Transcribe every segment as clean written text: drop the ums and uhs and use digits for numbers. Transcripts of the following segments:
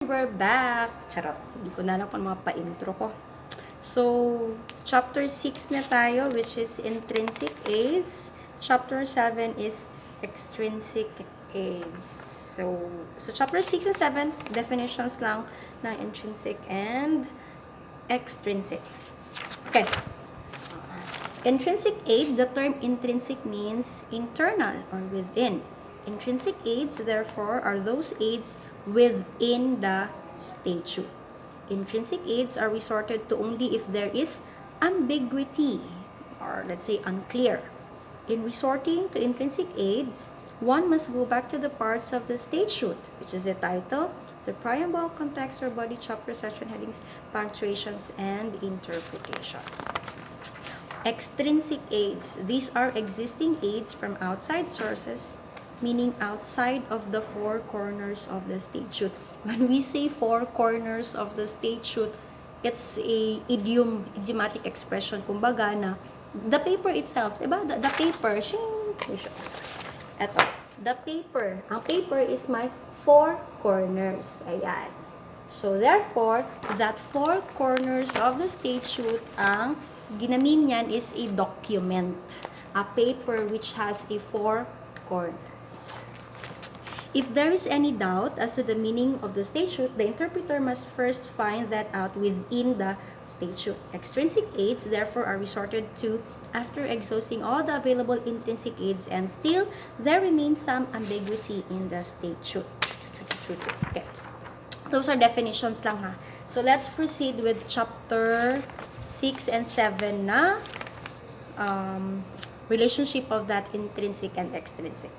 we're back. Charot, hindi ko na alam kung mga pa-intro ko. So, chapter 6 na tayo, which is intrinsic aids. Chapter 7 is extrinsic aids. So chapter 6 and 7, definitions lang ng intrinsic and extrinsic. Okay. Intrinsic aid, the term intrinsic means internal or within. Intrinsic aids, therefore, are those aids within the statute. Intrinsic aids are resorted to only if there is ambiguity or, let's say, unclear. In resorting to intrinsic aids, one must go back to the parts of the statute, which is the title, the preamble, context or body, chapter, section headings, punctuations, and interpretations. Extrinsic aids. These are existing aids from outside sources, meaning outside of the four corners of the statute. When we say four corners of the statute, it's a idiomatic expression. Kumbaga na, the paper itself, diba? The paper, eto, the paper. Ang paper is my four corners. Ayan. So, therefore, that four corners of the statute, ang ginamin niyan is a document. A paper which has a four corners. If there is any doubt as to the meaning of the statute, the interpreter must first find that out within the statute. Extrinsic aids, therefore, are resorted to after exhausting all the available intrinsic aids, and still there remains some ambiguity in the statute. Okay. Those are definitions lang ha. So let's proceed with chapter 6 and 7 na relationship of that intrinsic and extrinsic.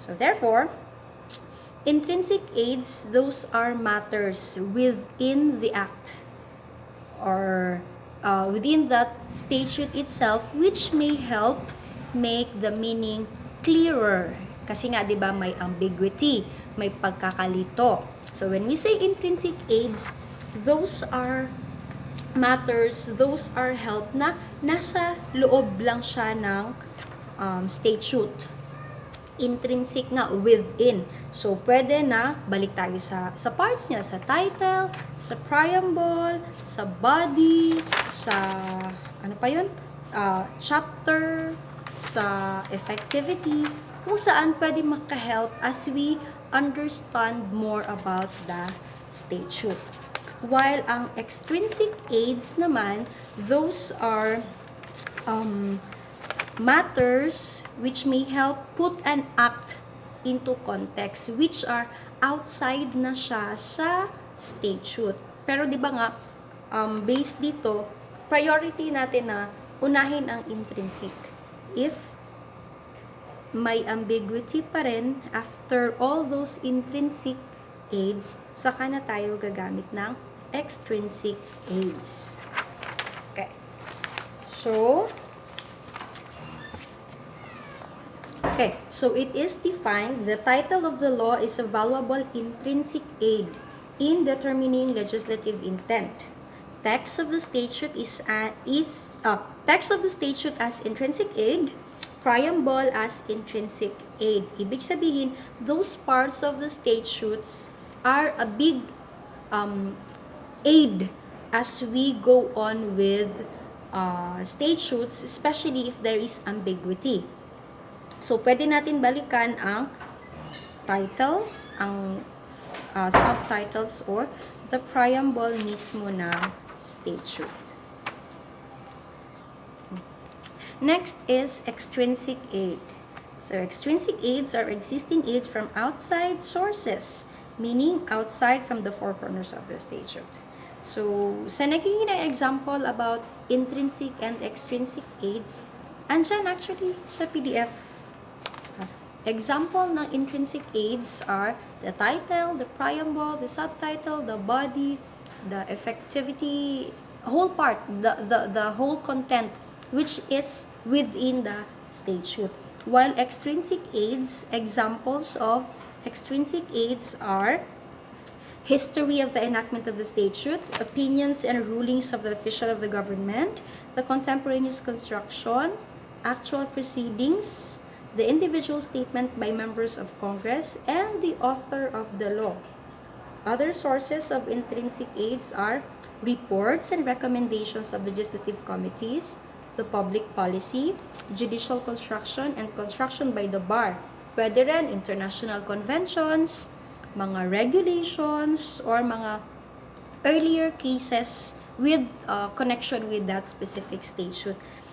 So therefore, intrinsic aids, those are matters within the act or within that statute itself which may help make the meaning clearer. Kasi nga, di ba, may ambiguity, may pagkakalito. So when we say intrinsic aids, those are matters, those are help na nasa loob lang siya ng statute. Intrinsic nga, within. So, pwede na, balik tayo sa parts niya, sa title, sa preamble, sa body, sa, ano pa yun? Chapter, sa effectivity, kung saan pwede makahelp as we understand more about the statute. While ang extrinsic aids naman, those are matters which may help put an act into context, which are outside na siya sa statute. Pero di ba nga, based dito, priority natin na unahin ang intrinsic. If may ambiguity pa rin after all those intrinsic aids, saka na tayo gagamit ng extrinsic aids. Okay. So it is defined, the title of the law is a valuable intrinsic aid in determining legislative intent. Text of the statute text of the statute as intrinsic aid, preamble as intrinsic aid. Ibig sabihin, those parts of the statutes are a big aid as we go on with statutes, especially if there is ambiguity. So, pwede natin balikan ang title, ang subtitles, or the preamble mismo ng statute. Next is extrinsic aid. So, extrinsic aids are existing aids from outside sources, meaning outside from the four corners of the statute. So, sa naging example about intrinsic and extrinsic aids, andyan actually sa PDF. Example ng intrinsic aids are the title, the preamble, the subtitle, the body, the effectivity, whole part, the whole content, which is within the statute. While extrinsic aids, examples of extrinsic aids are history of the enactment of the statute, opinions and rulings of the official of the government, the contemporaneous construction, actual proceedings, the individual statement by members of Congress, and the author of the law. Other sources of intrinsic aids are reports and recommendations of legislative committees, the public policy, judicial construction, and construction by the bar, pwede rin international conventions, mga regulations, or mga earlier cases with connection with that specific statute.